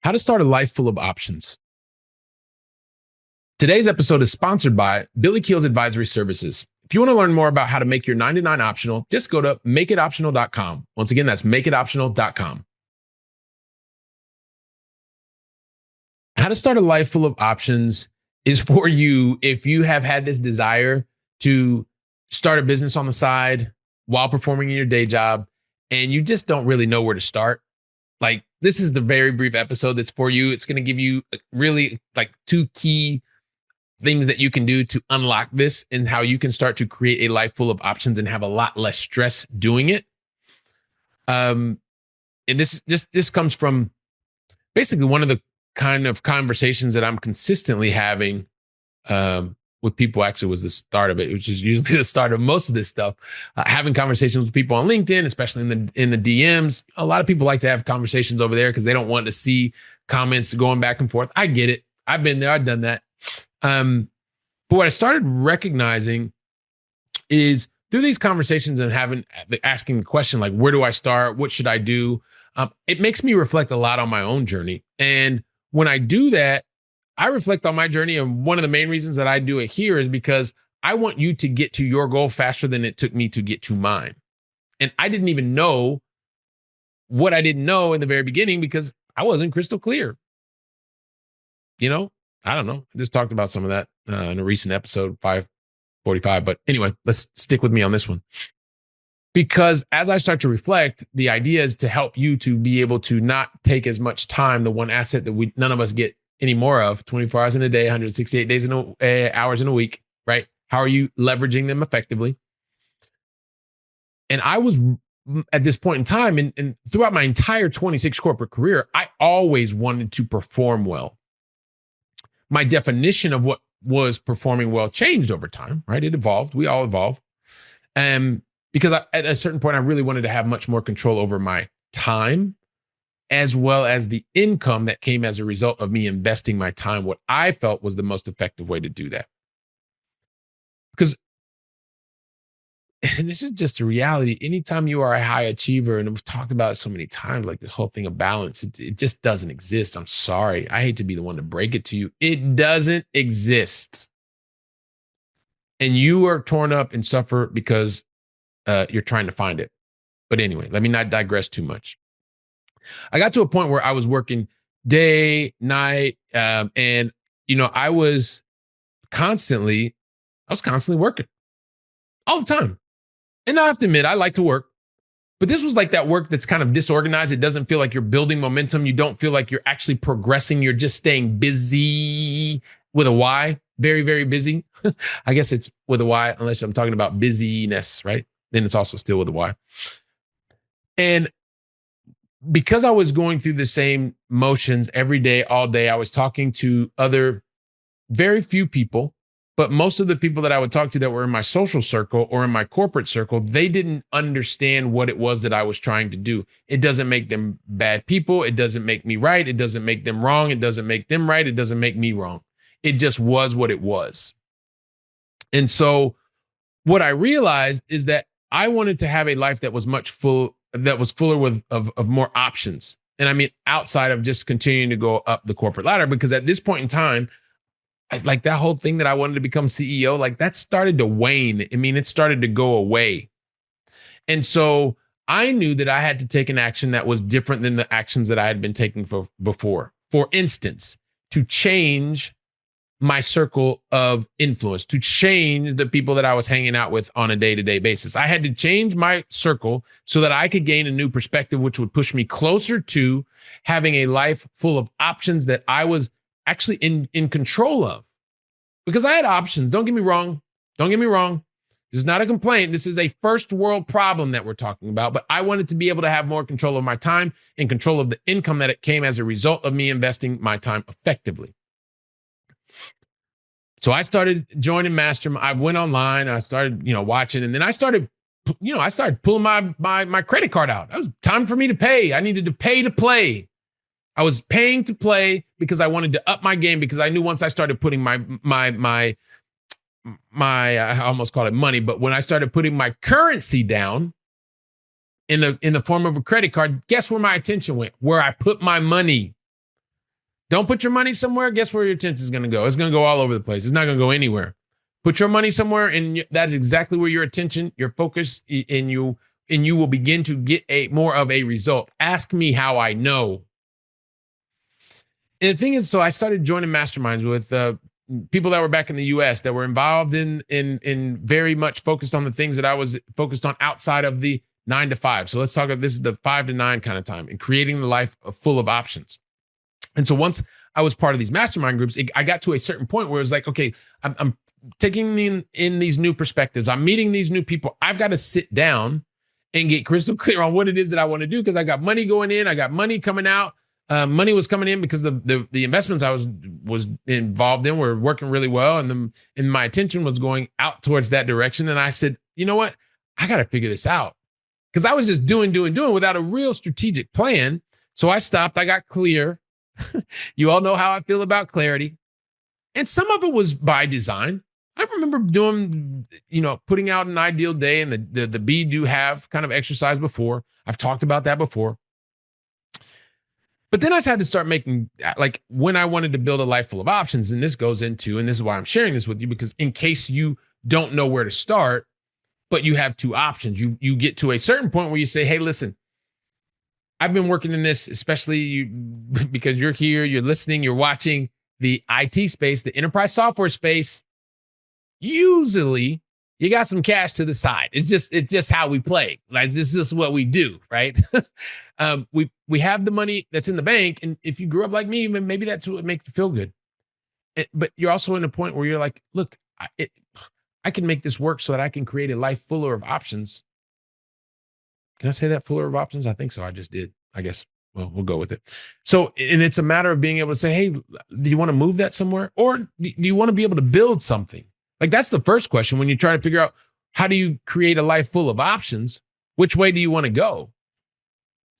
How to start a life full of options. Today's episode is sponsored by Billy Keels Advisory Services. If you want to learn more about how to make your 99 optional, just go to makeitoptional.com. Once again, that's makeitoptional.com. How to start a life full of options is for you if you have had this desire to start a business on the side while performing in your day job and you just don't really know where to start. Like, this is the very brief episode that's for you. It's going to give you really like two key things that you can do to unlock this and how you can start to create a life full of options and have a lot less stress doing it. And this comes from basically one of the kind of conversations that I'm consistently having with people. Actually was the start of it, which is usually the start of most of this stuff. Having conversations with people on LinkedIn, especially in the DMs. A lot of people like to have conversations over there because they don't want to see comments going back and forth. I get it. I've been there. I've done that. But what I started recognizing is through these conversations and asking the question, like, where do I start? What should I do? It makes me reflect a lot on my own journey. And when I do that, I reflect on my journey. And one of the main reasons that I do it here is because I want you to get to your goal faster than it took me to get to mine. And I didn't even know what I didn't know in the very beginning because I wasn't crystal clear. I don't know. I just talked about some of that in a recent episode, 545. But anyway, let's stick with me on this one. Because as I start to reflect, the idea is to help you to be able to not take as much time, the one asset that none of us get any more of, 24 hours in a day, 168 days hours in a week, right? How are you leveraging them effectively? And I was at this point in time and throughout my entire 26 corporate career, I always wanted to perform well. My definition of what was performing well changed over time, right? It evolved. We all evolve. Because at a certain point, I really wanted to have much more control over my time, as well as the income that came as a result of me investing my time, what I felt was the most effective way to do that. Because, and this is just a reality, anytime you are a high achiever, and we've talked about it so many times, like this whole thing of balance, it just doesn't exist. I'm sorry. I hate to be the one to break it to you. It doesn't exist. And you are torn up and suffer because you're trying to find it. But anyway, let me not digress too much. I got to a point where I was working day, night, and I was constantly working all the time. And I have to admit, I like to work, but this was like that work that's kind of disorganized. It doesn't feel like you're building momentum. You don't feel like you're actually progressing. You're just staying busy with a Y, very, very busy. I guess it's with a Y, unless I'm talking about busyness, right? Then it's also still with a Y. And because I was going through the same motions every day, all day, I was talking to other very few people, but most of the people that I would talk to that were in my social circle or in my corporate circle, they didn't understand what it was that I was trying to do. It doesn't make them bad people. It doesn't make me right. It doesn't make them wrong. It doesn't make them right. It doesn't make me wrong. It just was what it was. And so what I realized is that I wanted to have a life that was fuller of more options. And I mean, outside of just continuing to go up the corporate ladder, because at this point in time, like that whole thing that I wanted to become CEO, like that started to wane. I mean, it started to go away. And so I knew that I had to take an action that was different than the actions that I had been taking before. For instance, to change my circle of influence, to change the people that I was hanging out with on a day-to-day basis. I had to change my circle so that I could gain a new perspective, which would push me closer to having a life full of options that I was actually in control of. Because I had options. Don't get me wrong. This is not a complaint. This is a first world problem that we're talking about. But I wanted to be able to have more control of my time and control of the income that it came as a result of me investing my time effectively. So I started joining Mastermind. I went online. I started, watching, and then I started pulling my credit card out. It was time for me to pay. I needed to pay to play. I was paying to play because I wanted to up my game, because I knew once I started putting my I almost call it money, but when I started putting my currency down in the form of a credit card, guess where my attention went? Where I put my money. Don't put your money somewhere. Guess where your attention is going to go? It's going to go all over the place. It's not going to go anywhere. Put your money somewhere, and that's exactly where your attention, your focus, and you will begin to get a more of a result. Ask me how I know. And the thing is, so I started joining masterminds with people that were back in the U.S. that were involved in very much focused on the things that I was focused on outside of the 9 to 5. So let's talk about this is the 5 to 9 kind of time and creating the life full of options. And so once I was part of these mastermind groups, I got to a certain point where it was like, okay, I'm taking in these new perspectives. I'm meeting these new people. I've got to sit down and get crystal clear on what it is that I want to do, because I got money going in, I got money coming out. Money was coming in because the investments I was involved in were working really well, and my attention was going out towards that direction. And I said, you know what, I got to figure this out, because I was just doing without a real strategic plan. So I stopped. I got clear. You all know how I feel about clarity, and some of it was by design. I remember doing, putting out an ideal day and the be do have kind of exercise before. I've talked about that before. But then I had to start making, like, when I wanted to build a life full of options, and this goes into, and this is why I'm sharing this with you, because in case you don't know where to start, but you have two options, you get to a certain point where you say, hey, listen, I've been working in this, especially because you're here, you're listening, you're watching the IT space, the enterprise software space. Usually you got some cash to the side. It's just how we play. Like, this is what we do, right? We have the money that's in the bank, and if you grew up like me, maybe that's what makes you feel good. But you're also in a point where you're like, look, I can make this work so that I can create a life fuller of options. Can I say that, fuller of options? I think so. I just did. I guess. Well, we'll go with it. So, and it's a matter of being able to say, hey, do you want to move that somewhere, or do you want to be able to build something? Like, that's the first question when you try to figure out how do you create a life full of options. Which way do you want to go?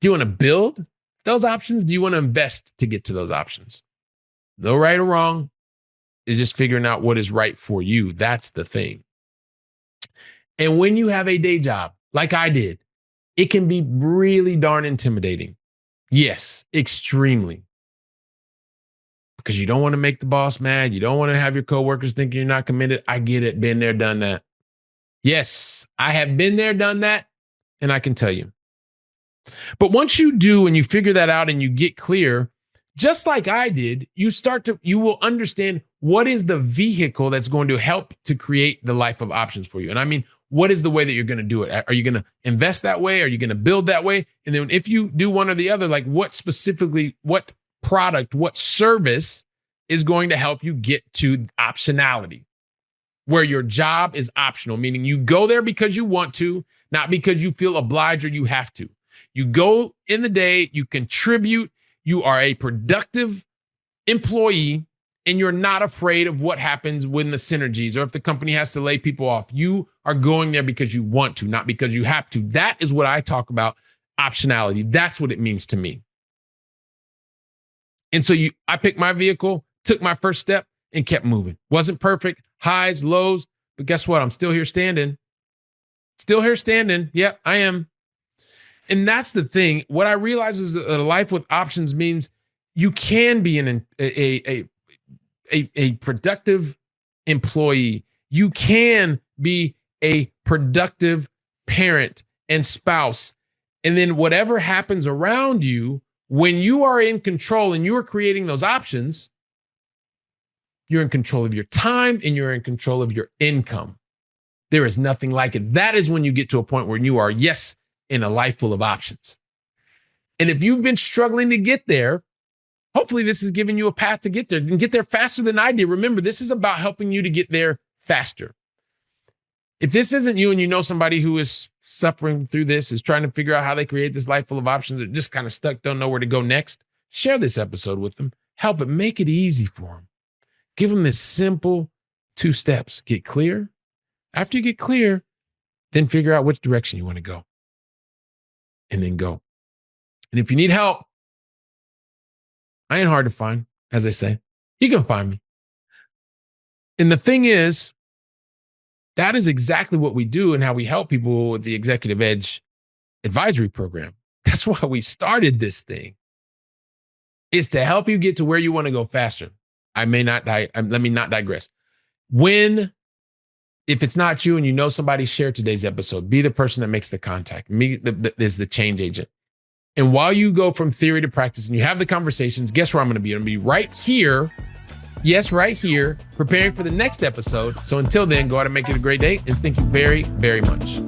Do you want to build those options? Do you want to invest to get to those options? No right or wrong. It's just figuring out what is right for you. That's the thing. And when you have a day job, like I did, it can be really darn intimidating. Yes, extremely. Because you don't want to make the boss mad. You don't want to have your coworkers thinking you're not committed. I get it. Been there, done that. Yes, I have been there, done that. And I can tell you. But once you do and you figure that out and you get clear, just like I did, you will understand what is the vehicle that's going to help to create the life of options for you. And I mean, what is the way that you're going to do it? Are you going to invest that way? Are you going to build that way? And then if you do one or the other, like, what specifically, what product, what service is going to help you get to optionality, where your job is optional, meaning you go there because you want to, not because you feel obliged or you have to. You go in the day, you contribute, you are a productive employee, and you're not afraid of what happens when the synergies or if the company has to lay people off. You are going there because you want to, not because you have to. That is what I talk about, optionality. That's what it means to me. And so I picked my vehicle, took my first step, and kept moving. Wasn't perfect, highs, lows, but guess what? I'm still here standing. Still here standing. Yep, I am. And that's the thing. What I realize is that a life with options means you can be a productive employee. You can be a productive parent and spouse. And then whatever happens around you, when you are in control and you are creating those options, you're in control of your time and you're in control of your income. There is nothing like it. That is when you get to a point where you are, yes, in a life full of options. And if you've been struggling to get there, hopefully this is giving you a path to get there and get there faster than I did. Remember, this is about helping you to get there faster. If this isn't you and you know somebody who is suffering through this, is trying to figure out how they create this life full of options, or just kind of stuck, don't know where to go next, share this episode with them. Help it, make it easy for them. Give them this simple 2 steps. Get clear. After you get clear, then figure out which direction you want to go. And then go. And if you need help, I ain't hard to find, as I say. You can find me. And the thing is, that is exactly what we do and how we help people with the Executive Edge Advisory Program. That's why we started this thing. is to help you get to where you want to go faster. Let me not digress. If it's not you and you know somebody, share today's episode. Be the person that makes the contact. Me is the change agent. And while you go from theory to practice and you have the conversations, guess where I'm going to be? I'm going to be right here. Yes, right here, preparing for the next episode. So until then, go out and make it a great day. And thank you very, very much.